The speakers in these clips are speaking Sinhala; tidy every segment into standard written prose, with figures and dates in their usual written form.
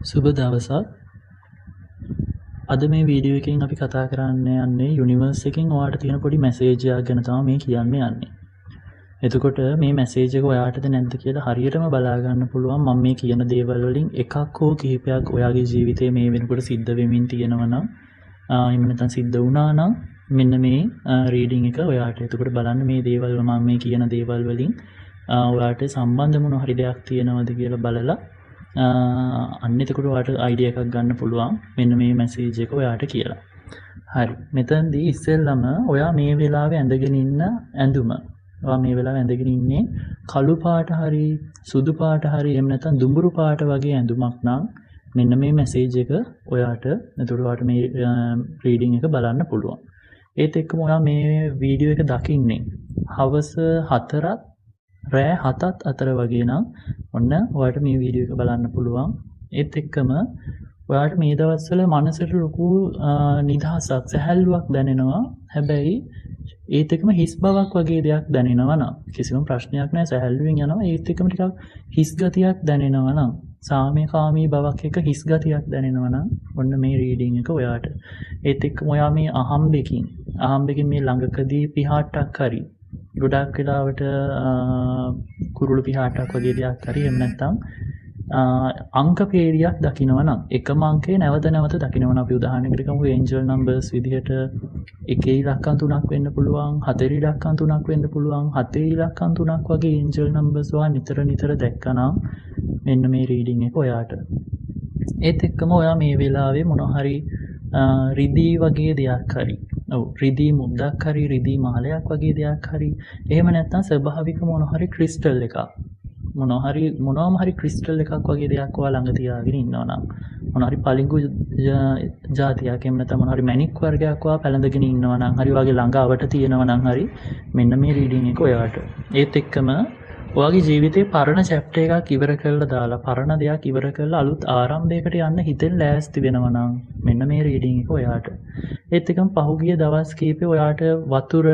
සුබ දවසක්. අද මේ වීඩියෝ එකෙන් අපි කතා කරන්න යන්නේ යුනිවර්ස් එකෙන් ඔයාලට තියෙන පොඩි මැසේජ් එකක් ගැන තමයි මේ කියන්න යන්නේ. එතකොට මේ මැසේජ් එක ඔයාටද නැද්ද කියලා හරියටම බලා ගන්න පුළුවන් මම මේ කියන දේවල් වලින් එකක් හෝ කිහිපයක් ඔයාගේ ජීවිතේ මේ වෙනකොට සිද්ධ වෙමින් තියෙනවා නම් එහෙම නැත්නම් සිද්ධ වුණා නම් මෙන්න මේ රීඩින් එක ඔයාට. එතකොට බලන්න මේ දේවල් මම මේ කියන දේවල් වලින් ඔයාට සම්බන්ධ මොන හරි දෙයක් තියෙනවද කියලා බලලා අන්න එතකොට ඔයාට අයිඩියා එකක් ගන්න පුළුවන් මෙන්න මේ මැසේජ් එක ඔයාට කියලා. හරි. මෙතනදී ඉස්සෙල්ලම ඔයා මේ වෙලාවේ ඇඳගෙන ඉන්න ඇඳුම. ඔයා මේ වෙලාවේ ඇඳගෙන ඉන්නේ කළු පාට හරි සුදු පාට හරි එහෙම නැත්නම් දුඹුරු පාට වගේ ඇඳුමක් නම් මෙන්න මේ මැසේජ් එක ඔයාට එතකොට ඔයාට මේ රීඩින් එක බලන්න පුළුවන්. ඒත් එක්කම ඔයා මේ වීඩියෝ එක දකින්නේ හවස 4ත් රෑ 7ත් අතර වගේ නම් ඔන්න ඔයාට මේ වීඩියෝ එක බලන්න පුළුවන්. ඒත් එක්කම ඔයාට මේ දවස්වල මනසට ලොකු නිදහසක් සැහැල්ලුවක් දැනෙනවා. හැබැයි ඒත් එක්කම හිස් බවක් වගේ දෙයක් දැනෙනවා නම් කිසිම ප්‍රශ්නයක් නැහැ, සැහැල්ලුවෙන් යනවා. ඒත් එක්කම ටිකක් හිස් ගතියක් දැනෙනවා නම් සාමකාමී බවක් එක හිස් ගතියක් දැනෙනවා නම් ඔන්න මේ රීඩින් එක ඔයාට. ඒත් එක්කම ඔයා මේ අහම්බෙකින් මේ ළඟකදී පිහාටක් හරි ගොඩක් වෙලාවට කුරුළු පිහාටක් වගේ දෙයක් හරි එහෙම නැත්නම් අංක පේරියක් දකිනවා නම් එකම අංකේ නැවත නැවත දකිනවා නම් අපි උදාහරණයකට ගමු ඒන්ජල් නම්බර්ස් විදිහට 1 ඉලක්කම් 3ක් වෙන්න පුළුවන්, 4 ඉලක්කම් 3ක් වෙන්න පුළුවන්, 7 ඉලක්කම් 3ක් වගේ ඒන්ජල් නම්බර්ස් ඔයා නිතර දැක්කනම් මෙන්න මේ රීඩින් එක ඔයාට. ඒත් එක්කම ඔයා මේ වෙලාවේ මොන හරි රිදී වගේ දෙයක් හරි රිදී මුද්දක් හරි රිදී මාලයක් වගේ දෙයක් හරි එහෙම නැත්නම් ස්වභාවික මොන හරි ක්‍රිස්ටල් එකක් මොනවාම හරි ක්‍රිස්ටල් එකක් වගේ දෙයක් ඔයා ළඟ තියාගෙන ඉන්නවා නම් මොන හරි පලිඟු જાතියක් එහෙම නැත්නම් මොන හරි මැණික් වර්ගයක් ඔයා පැලඳගෙන ඉන්නවා නම් හරි වගේ ළඟ අවට තියෙනවා නම් හරි මෙන්න මේ රීඩින් එක ඔයාට. ඒත් එක්කම ඔයාගේ ජීවිතේ පරණ චැප්ටර් එකක් ඉවර කරලා දාලා පරණ දෙයක් ඉවර කරලා අලුත් ආරම්භයකට යන්න හිතෙන් ලෑස්ති වෙනවා නම් මෙන්න මේ රීඩින් එක ඔයාට. ඒත් එක්කම පහුගිය දවස් කීපේ ඔයාට වතුර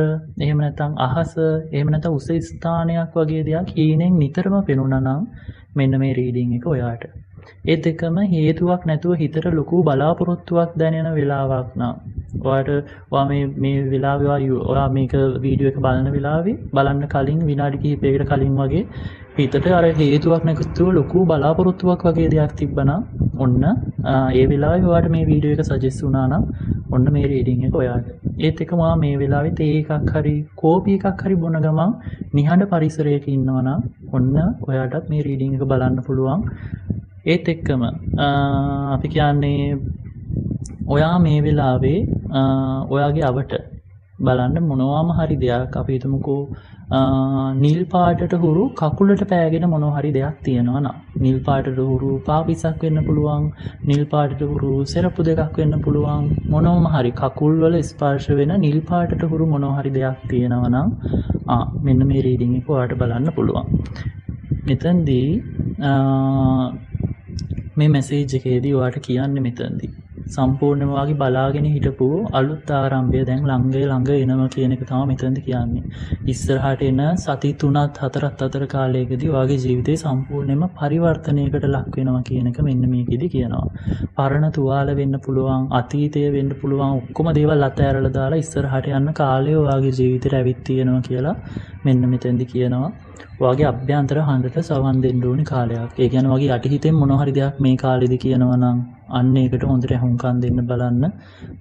එහෙම නැත්නම් අහස එහෙම නැත්නම් උස ස්ථානයක් වගේ දෙයක් හීනෙන් නිතරම පෙනුණා නම් මෙන්න මේ රීඩින් එක ඔයාට. ඒත් එක්කම හේතුවක් නැතුව හිතට ලොකු බලාපොරොත්තුවක් දැනෙන වෙලාවක් නම් ඔයා මේ වෙලාවේ ඔයා මේක වීඩියෝ එක බලන වෙලාවේ බලන්න කලින් විනාඩි කිහිපයකට කලින් වගේ හිතට අර හේතුවක් නැතුව ලොකු බලාපොරොත්තුවක් වගේ දෙයක් තිබ්බනම් ඔන්න ඒ වෙලාවේ ඔයාට මේ වීඩියෝ එක සජෙස්ට් වුණා නම් ඔන්න මේ රීඩින් එක ඔයාට. ඒත් එක්කම ඔයා මේ වෙලාවේ තේ එකක් හරි කෝපි එකක් හරි බොන ගමන් නිහඬ පරිසරයක ඉන්නවා නම් ඔන්න ඔයාටත් මේ රීඩින් එක බලන්න පුළුවන්. ඒත් එක්කම අපි කියන්නේ ඔයා මේ වෙලාවේ ඔයාගේ අවට බලන්න මොනවාම හරි දෙයක් අපි හිතමුකෝ නිල් පාටට හුරු කකුලට පෑගෙන මොනවා හරි දෙයක් තියෙනවා නම් නිල් පාටට හුරු පාපිසක් වෙන්න පුළුවන්, නිල් පාටට හුරු සෙරප්පු දෙකක් වෙන්න පුළුවන්, මොනවම හරි කකුල් වල ස්පර්ශ වෙන නිල් පාටට හුරු මොනවා හරි දෙයක් තියෙනවා නම් මෙන්න මේ රීඩින් එක ඔයාලට බලන්න පුළුවන්. මෙතෙන්දී මේ මැසේජ් එකේදී ඔයාලට කියන්නේ මෙතනදී සම්පූර්ණයෙන්ම වාගේ බලාගෙන හිටපු අලුත් ආරම්භය දැන් ළඟ එනවා කියන එක තමයි මෙතනදී කියන්නේ. ඉස්සරහට එන සති 3ත් 4ත් අතර කාලයකදී ඔයාගේ ජීවිතේ සම්පූර්ණයෙන්ම පරිවර්තනයකට ලක් වෙනවා කියන එක මෙන්න මේකෙදි කියනවා. පරණ තුවාල වෙන්න පුළුවන්, අතීතය වෙන්න පුළුවන්, ඔක්කොම දේවල් අතහැරලා දාලා ඉස්සරහට යන්න කාලය ඔයාගේ ජීවිතේට ඇවිත් තියෙනවා කියලා මෙන්න මෙතනදී කියනවා. ඔයාගේ අභ්‍යන්තර හඬට සවන් දෙන්න ඕනි කාලයක්. ඒ කියන්නේ ඔයාගේ යටිහිතෙන් මොන හරි දෙයක් මේ කාලෙදි කියනවා නම් අන්න ඒකට හොඳට අහුම්කම් දෙන්න බලන්න.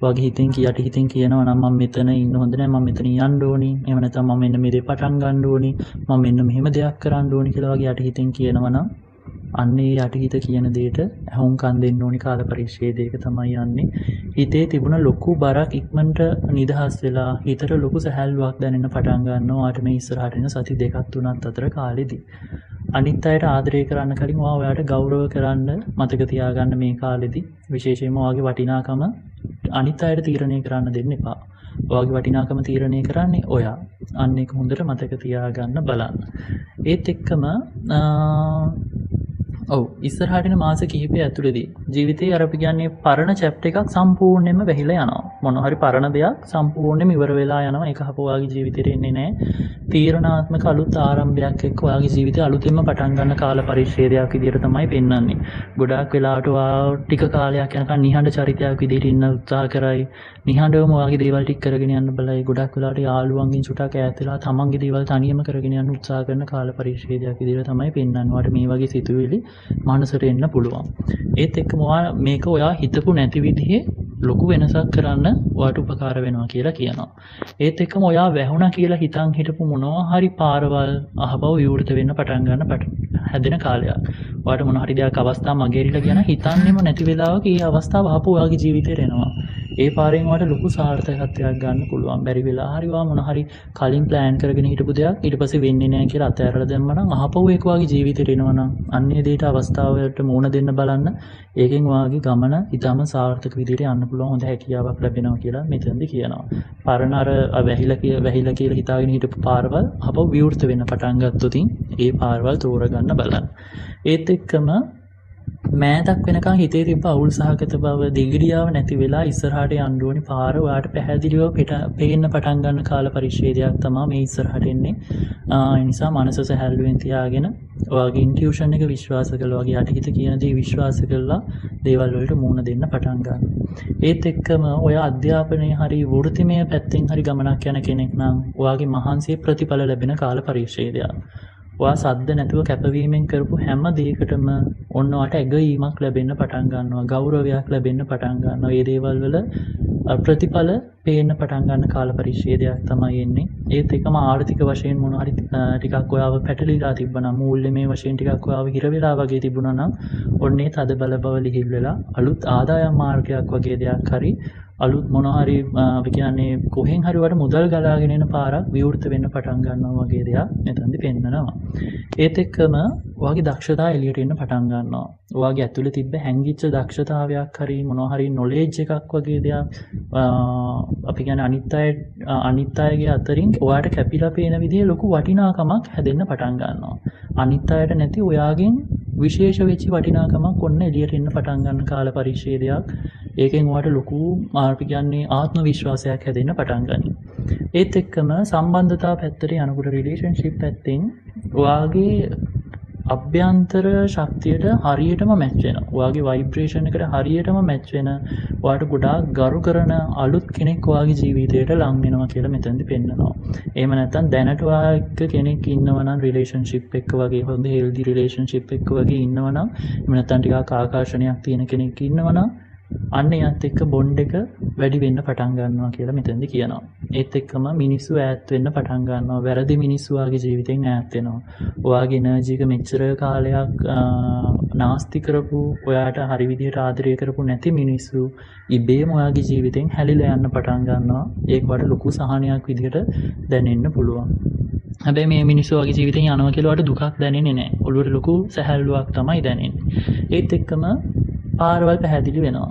ඔයාගේ යටිහිතෙන් කියනවා නම් මම මෙතන ඉන්න හොඳ නැහැ, මම මෙතන යන්න ඕනි. එහෙම නැත්නම් මම මෙන්න මේ දේ පටන් ගන්න ඕනි. මම මෙන්න මෙහෙම දෙයක් කරන්න ඕනි කියලා ඔයාගේ යටිහිතෙන් කියනවා නම් අන්න ඒ යටිහිත කියන දෙයට අහුම්කම් දෙන්න ඕනි කාල පරිච්ඡේදයක තමයි යන්නේ. හිතේ තිබුණ ලොකු බරක් ඉක්මනට නිදහස් වෙලා හිතට ලොකු සැහැල්ලුවක් දැනෙන්න පටන් ගන්නවා. ආට මේ ඉස්සරහට එන සති 2ක් 3ක් අතර කාලෙදී. අනිත් අයට ආදරය කරන්න කලින් ඔයාට ගෞරව කරන්න මතක තියාගන්න මේ කාලෙදී. විශේෂයෙන්ම ඔයාගේ වටිනාකම අනිත් අයට තීරණය කරන්න දෙන්න එපා. ඔයාගේ වටිනාකම තීරණය කරන්නේ ඔයා. අන්න ඒක හොඳට මතක තියාගන්න බලන්න. ඒත් එක්කම ඔව් ඉස්සරහටන මාස කිහිපය ඇතුළේදී ජීවිතයේ අර අපි කියන්නේ පරණ චැප්ටර් එකක් සම්පූර්ණයෙන්ම වැහිලා යනවා. මොන හරි පරණ දෙයක් සම්පූර්ණයෙන්ම ඉවර වෙලා යනවා. ඒක හපුවාගේ ජීවිතේට එන්නේ නැහැ. තීරණාත්මක අලුත් ආරම්භයක් එක්ක ඔයාගේ ජීවිතය අලුතෙන්ම පටන් ගන්න කාල පරිච්ඡේදයක් විදිහට තමයි පෙන්වන්නේ. ගොඩාක් වෙලාවට ඔයා ටික කාලයක් යනකම් නිහඬ චරිතයක් විදිහට ඉන්න උත්සාහ කරයි. නිහඬවම ඔයාගේ දේවල් ටික කරගෙන යන්න බලයි. ගොඩාක් වෙලාවට යාළුවන්ගෙන් චුටක් ඈත් වෙලා තමන්ගේ දේවල් තනියම කරගෙන යන්න උත්සාහ කරන කාල පරිච්ඡේදයක් විදිහට තමයි පෙන්වන්නේ. ඔයාට මේ වගේ සිතුවිලි මනසට එන්න පුළුවන්. ඒත් එක්කම මේක ඔයා හිතපු නැති විදිහේ ලොකු වෙනසක් කරන්න ඔයාට උපකාර වෙනවා කියලා කියනවා. ඒත් එක්කම ඔයා වැහුණා කියලා හිතන් හිටපු මොනවා හරි පාරවල් අහබව විවෘත වෙන්න පටන් ගන්න හැදෙන කාලයක්. ඔයාට මොන හරි දෙයක් අවස්ථා මගේරිලා කියන හිතන්නෙම නැති වෙලාවක ඒ අවස්ථාව ආපහු ඔයාගේ ජීවිතේට එනවා. ඒ පාරෙන් ඔයාට ලොකු සාර්ථකත්වයක් ගන්න පුළුවන්. බැරි වෙලා හරි ඔයා මොන හරි කලින් ප්ලෑන් කරගෙන හිටපු දෙයක් ඊට පස්සේ වෙන්නේ නැහැ කියලා අතහැරලා දැම්මම නම් ආපහු ඒක ඔයාගේ ජීවිතේට එනවා නම් අන්නේ දෙයට අවස්ථාවකට මුණ දෙන්න බලන්න. ඒකෙන් ඔයාගේ ගමන ඊටම සාර්ථක විදිහට යන්න පුළුවන් හොඳ හැකියාවක් ලැබෙනවා කියලා මෙතනදී කියනවා. පරණ අර වැහිලා කියලා හිතාගෙන හිටපු පාරවල් ආපහු විවෘත වෙන්න පටන් ගත්තොත් ඒ පාරවල් තෝරගන්න බලන්න. ඒත් එක්කම මෑතක් වෙනකන් හිතේ තිබ්බ අවුල් සහගත බව දිගිරියාව නැති වෙලා ඉස්සරහට යන්න ඕනි පාර ඔයාට පැහැදිලිව පේන්න පටන් ගන්න කාල පරිච්ඡේදයක් තමයි මේ ඉස්සරහට එන්නේ. ඒ නිසා මනස සැහැල්ලුවෙන් තියාගෙන ඔයාගේ ඉන්ටියුෂන් එක විශ්වාස කරලා ඔයාගේ යටිහිත කියන දේ විශ්වාස කරලා දේවල් වලට මුහුණ දෙන්න පටන් ගන්න. ඒත් එක්කම ඔයා අධ්‍යාපනයේ හරි වෘත්තිමය පැත්තෙන් හරි ගමනක් යන කෙනෙක් නම් ඔයාගේ මහන්සියේ ප්‍රතිඵල ලැබෙන කාල පරිච්ඡේදයක්. ඔයා සද්ද නැතුව කැපවීමෙන් කරපු හැම දෙයකටම ඔන්න ඔයාට ඇගීමක් ලැබෙන්න පටන් ගන්නවා. ගෞරවයක් ලැබෙන්න පටන් ගන්නවා. මේ දේවල් වල ප්‍රතිඵල පේන්න පටන් ගන්න කාල පරිච්ඡේදයක් තමයි එන්නේ. ඒත් එකම ආර්ථික වශයෙන් මොන හරි ටිකක් ඔයාව පැටලිලා තිබ්බනම් මූල්‍යමය වශයෙන් ටිකක් ඔයාව හිර වෙලා වගේ තිබුණා නම් ඔන්නේ තද බල බව ලිහිල් වෙලා අලුත් ආදායම් මාර්ගයක් වගේ දෙයක් හරි අලුත් මොන හරි අපි කියන්නේ කොහෙන් හරි වට මුදල් ගලාගෙන එන පාරක් විවෘත වෙන්න පටන් ගන්නවා වගේ දෙයක් මෙතනදි පෙන්නනවා. ඒත් එක්කම ඔයාගේ දක්ෂතා එළියට එන්න පටන් ගන්නවා. ඔයාගේ ඇතුලේ තිබ්බ හැංගිච්ච දක්ෂතාවයක් හරි මොනවා හරි නොලෙජ් එකක් වගේ දෙයක් අපි කියන්නේ අනිත් අයගේ අතරින් ඔයාට කැපිලා පේන විදිහේ ලොකු වටිනාකමක් හැදෙන්න පටන් ගන්නවා. අනිත් අයට නැති ඔයාගෙන් විශේෂ වෙච්ච වටිනාකමක් ඔන්න එළියට එන්න පටන් ගන්න කාල පරිච්ඡේදයක්. ඒකෙන් ඔයාට ලොකු අපි කියන්නේ ආත්ම විශ්වාසයක් හැදෙන්න පටන් ගන්නවා. ඒත් එක්කම සම්බන්ධතාව පැත්තට යනකොට රිලේෂන්ෂිප් පැත්තෙන් ඔයාගේ අභ්‍යන්තර ශක්තියට හරියටම මැච් වෙනවා. ඔයාගේ ভাইබ්‍රේෂන් එකට හරියටම මැච් වෙන ඔයාට ගොඩාක් ගරු කරන අලුත් කෙනෙක් ඔයාගේ ජීවිතයට ලං වෙනවා කියලා මෙතනදි පෙන්නනවා. එහෙම නැත්නම් දැනට ඔයා එක්ක කෙනෙක් ඉන්නවා නම් රිලේෂන්ෂිප් එක්ක වගේ හොඳ හෙල්දි රිලේෂන්ෂිප් එක්ක වගේ ඉන්නවා නම් එහෙම නැත්නම් ටිකක් ආකර්ෂණයක් තියෙන කෙනෙක් ඉන්නවා නම් අන්න එයත් එක්ක බොන්ඩ් එක වැඩි වෙන්න පටන් ගන්නවා කියලා මෙතනදි කියනවා. ඒත් එක්කම මිනිස්සු ඈත් වෙන්න පටන් ගන්නවා. වැරදි මිනිස්සු වාගේ ජීවිතෙන් ඈත් වෙනවා. ඔයාගේ එනර්ජි එක මෙච්චර කාලයක් නාස්ති කරපු ඔයාට හරි විදිහට ආදරය කරපු නැති මිනිස්සු ඉබේම ඔයාගේ ජීවිතෙන් හැලිලා යන්න පටන් ගන්නවා. ඒක වට ලොකු සහනයක් විදිහට දැනෙන්න පුළුවන්. හැබැයි මේ මිනිස්සු වගේ ජීවිතෙන් යනවා කියලා වට දුකක් දැනෙන්නේ නැහැ. ඔළුවට ලොකු සැහැල්ලුවක් තමයි දැනෙන්නේ. ඒත් එක්කම පාරවල් පැහැදිලි වෙනවා.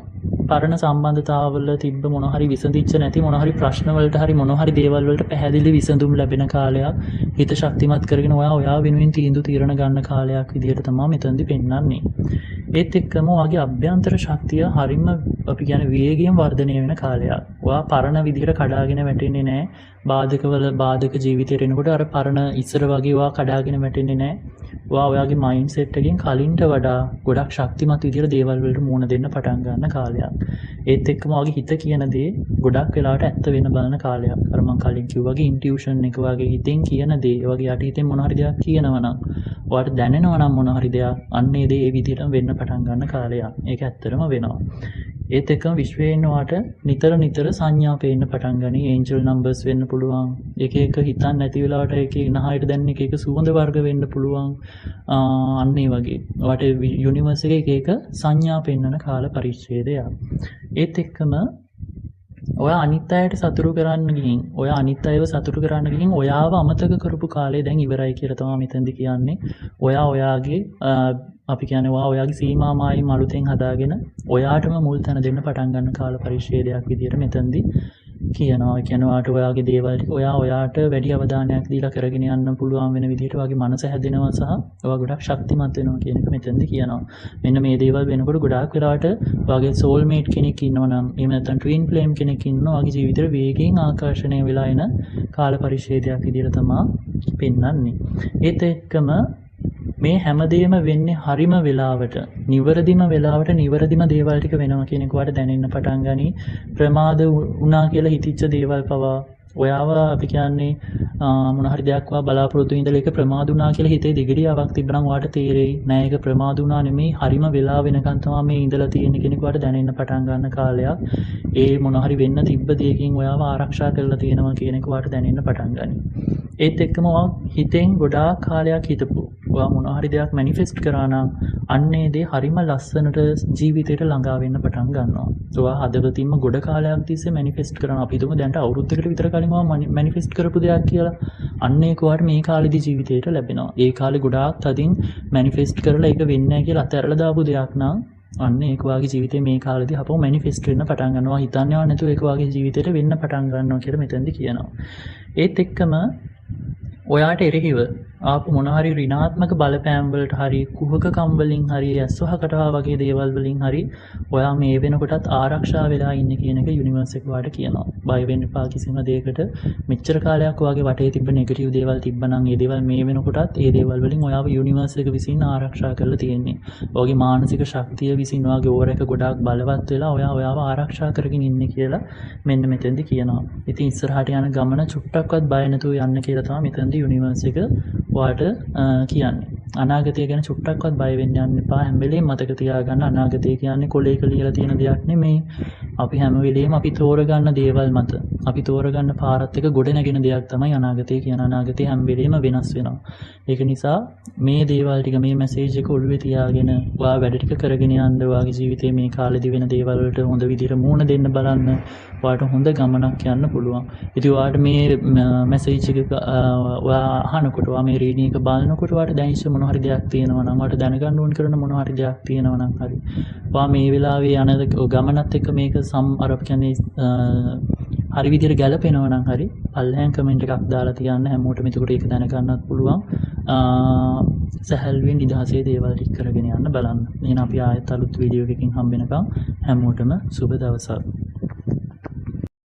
පරණ සම්බන්ධතාවවල තිබ්බ මොන හරි විසඳිච්ච නැති මොන හරි ප්‍රශ්න වලට හරි මොන හරි දේවල් වලට පැහැදිලි විසඳුම් ලැබෙන කාලයක්. හිත ශක්තිමත් කරගෙන ඔයා වෙනුවෙන් තීරණ ගන්න කාලයක් විදිහට තමයි මෙතනදි පෙන්වන්නේ. ඒත් එක්කම ඔයාගේ අභ්‍යන්තර ශක්තිය හරිම අපි කියන්නේ වේගයෙන් වර්ධනය වෙන කාලයක්. ඔයා පරණ විදිහට කඩාගෙන වැටෙන්නේ නැහැ. බාධක ජීවිතයට එනකොට අර පරණ ඉස්සර වගේ ඔයා කඩාගෙන වැටෙන්නේ නැහැ. ඔයාගේ මයින්ඩ් සෙට් එකෙන් කලින්ට වඩා ගොඩක් ශක්තිමත් විදිහට දේවල් වලට මුහුණ දෙන්න පටන් ගන්න කාලයක්. ඒත් එක්කම ඔයාගේ හිත කියන දේ ගොඩක් වෙලාවට ඇත්ත වෙන බලන කාලයක්. අර මම කලින් කිව්වා වගේ ඉන්ටියුෂන් එක වගේ හිතෙන් කියන දේ, ඔයාගේ යටිහිතෙන් මොන හරි දෙයක් කියනවා නම්, ඔයාට දැනෙනවා නම් මොන හරි දෙයක්, අන්නේ දේ ඒ විදිහටම වෙන්න පටන් ගන්න කාලයක්. ඒක ඇත්තටම වෙනවා. ඒත් එක්කම විශ්වයෙන් ඔයාට නිතර සංඥා පේන්න පටන් ගනී. ඒන්ජල් නම්බර්ස් වෙන්න පුළුවන්. එක හිතන්න නැති වෙලාවට ඒකේ නහයට දැනෙන එක සුවඳ වර්ග වෙන්න පුළුවන්. අන්න ඒ වගේ. ඔයාට යුනිවර්ස් එකේ එක සංඥා පෙන්වන කාල පරිච්ඡේදයක්. ඒත් එක්කම ඔයා අනිත් අයට සතුටු කරන්න ගිහින්, ඔයා අනිත් අයව සතුටු කරන්න ගිහින් ඔයාව අමතක කරපු කාලේ දැන් ඉවරයි කියලා තමයි මෙතනදි කියන්නේ. ඔයාගේ අපි කියන්නේ ඔයාගේ සීමා මායිම් අලුතෙන් හදාගෙන ඔයාටම මුල් තැන දෙන්න පටන් ගන්න කාල පරිච්ඡේදයක් විදියට මෙතනදි කියනවා. ඒ කියන්නේ ඔයාට ඔයාගේ දේවල් ටික ඔයාට වැඩි අවධානයක් දීලා කරගෙන යන්න පුළුවන් වෙන විදිහට ඔයාගේ මනස හැදෙනවා සහ ඔයා ගොඩක් ශක්තිමත් වෙනවා කියන එක මෙතනදී කියනවා. මෙන්න මේ දේවල් වෙනකොට ගොඩාක් වෙලාවට ඔයාගේ soulmate කෙනෙක් ඉන්නවා නම් එහෙම නැත්නම් twin flame කෙනෙක් ඉන්නවා ඔයාගේ ජීවිතේට වේගයෙන් ආකර්ෂණය වෙලා එන කාල පරිච්ඡේදයක් විදිහට තමයි පෙන්වන්නේ. ඒත් එක්කම මේ හැමදේම වෙන්නේ හරිම වෙලාවට නිවැරදිම වෙලාවට නිවැරදිම දේවල් ටික වෙනවා කියන එක ඔයාලට දැනෙන්න පටන් ගනි. ප්‍රමාද වුණා කියලා හිතිච්ච දේවල් පවා ඔයාව අපි කියන්නේ මොන හරි දෙයක් ඔයා බලාපොරොත්තු ඉඳලා ඒක ප්‍රමාද වුණා කියලා හිතේ දිගිරියාවක් තිබ්බනම් ඔයාලට තේරෙයි නෑ ඒක ප්‍රමාද වුණා නෙමෙයි හරිම වෙලාව වෙනකන් තමයි මේ ඉඳලා තියෙන්නේ කියන එක ඔයාලට දැනෙන්න පටන් ගන්න කාලයක්. ඒ මොන හරි වෙන්න තිබ්බ දෙයකින් ඔයාව ආරක්ෂා කරලා තියෙනවා කියන එක ඔයාලට දැනෙන්න පටන් ගනි. ඒත් එක්කම ඔයා හිතෙන් ගොඩාක් කාලයක් හිතපු ඔයා මොන හරි දෙයක් මැනිෆෙස්ට් කරා නම් අන්නේ දේ හරිම ලස්සනට ජීවිතේට ළඟා වෙන්න පටන් ගන්නවා. ඔයා හදවතින්ම ගොඩ කාලයක් තිස්සේ මැනිෆෙස්ට් කරනවා. අපි හිතමු දැන්ට අවුරුද්දකට විතර කලින් ඔයා මැනිෆෙස්ට් කරපු දෙයක් කියලා. අන්න ඒක ඔයාට මේ කාලෙදි ජීවිතේට ලැබෙනවා. ඒ කාලේ ගොඩාක් තදින් මැනිෆෙස්ට් කරලා ඒක වෙන්නේ නැහැ කියලා අතහැරලා දාපු දෙයක් නම් අන්න ඒක ඔයාගේ ජීවිතේ මේ කාලෙදි අපව මැනිෆෙස්ට් වෙන්න පටන් ගන්නවා. හිතන්නේවත් නැතුව ඒක ඔයාගේ ජීවිතේට වෙන්න පටන් ගන්නවා කියලා මෙතනදි කියනවා. ඒත් එක්කම ඔයාට එරෙහිව ආපු මොන හරි ඍණාත්මක බලපෑම් වලට හරි කුහකකම් වලින් හරි ඇස්වහකටවා වගේ දේවල් වලින් හරි ඔයා මේ වෙනකොටත් ආරක්ෂා වෙලා ඉන්නේ කියන එක යුනිවර්ස් එක ඔයාට කියනවා. බය වෙන්න එපා කිසිම දෙයකට. මෙච්චර කාලයක් ඔයාගේ වටේ තිබ්බ නෙගටිව් දේවල් තිබ්බනම් ඒ දේවල් මේ වෙනකොටත් ඒ දේවල් වලින් ඔයාව යුනිවර්ස් එක විසින් ආරක්ෂා කරලා තියෙන්නේ. ඔයාගේ මානසික ශක්තිය විසින් ඔයාගේ ඕර එක ගොඩාක් බලවත් වෙලා ඔයාව ආරක්ෂා කරගෙන ඉන්නේ කියලා මෙන්න මෙතෙන්දි කියනවා. ඉතින් ඉස්සරහට යන ගමන චුට්ටක්වත් බය නැතුව යන්න කියලා තමයි මෙතෙන්දි යුනිවර්ස් එක ඔයාට කියන්නේ. අනාගතය ගැන චුට්ටක්වත් බය වෙන්න යන්න එපා. හැම වෙලේම මතක තියාගන්න අනාගතය කියන්නේ කොලේක ලියලා තියෙන දෙයක් නෙමෙයි. අපි හැම වෙලේම අපි තෝරගන්න දේවල් මත අපි තෝරගන්න පාරත් එක ගොඩ නැගෙන දෙයක් තමයි අනාගතය කියන. අනාගතය හැම වෙලේම වෙනස් වෙනවා. ඒක නිසා මේ දේවල් ටික මේ මැසේජ් එක ඔළුවේ තියාගෙන ඔයා වැඩ ටික කරගෙන යන්න ඔයාගේ ජීවිතේ මේ කාලෙදි වෙන දේවල් වලට හොඳ විදිහට මූණ දෙන්න බලන්න. ඔයාට හොඳ ගමනක් යන්න පුළුවන්. ඉතින් ඔයාට මේ මැසේජ් එක ඔයා අහනකොට ඔයා මේ රීඩින් එක බලනකොට ඔයාට දැනෙච්ච මොන හරි දෙයක් තියෙනවා නම් ඔයාට දැනගන්න ඕන කරන මොන හරි දෙයක් තියෙනවා නම් හරි. ඔයා මේ වෙලාවේ යන ගමනත් එක්ක මේක අර කියන්නේ හරි විදිහට ගැලපෙනවා නම් හරි පල්ලෙහාන් කමෙන්ට් එකක් දාලා තියන්න. හැමෝටම එතකොට ඒක දැනගන්නත් පුළුවන්. සැහැල්ලුවෙන් නිදහසේ දේවල් ටික කරගෙන යන්න බලන්න. එහෙනම් අපි ආයෙත් අලුත් වීඩියෝ එකකින් හම්බ වෙනකම් හැමෝටම සුබ දවසක්.